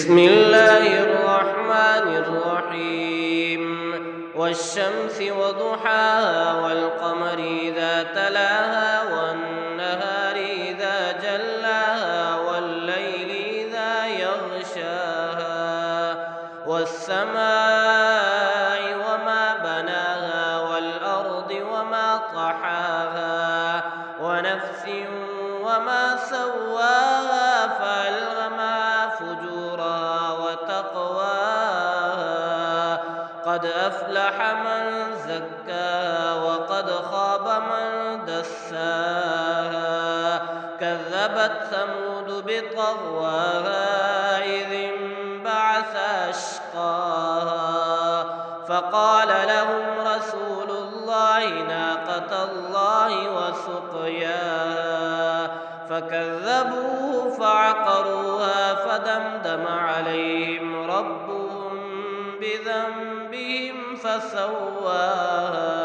بسم الله الرحمن الرحيم والشمس وضحاها والقمر إذا تلاها والنهار إذا جلاها والليل إذا يغشاها والسماء وما بناها والأرض وما طحاها ونفس وما سواها فألهمها فجورها وتقواها قد أفلح من زكاها وقد خاب من دساها كذبت ثمود بطغواها إذ انبعث أشقاها فقال لهم رسول الله ناقة الله وسقياها فكذبوه فعقروها فدمدم عليهم ربهم بذنبهم فسواها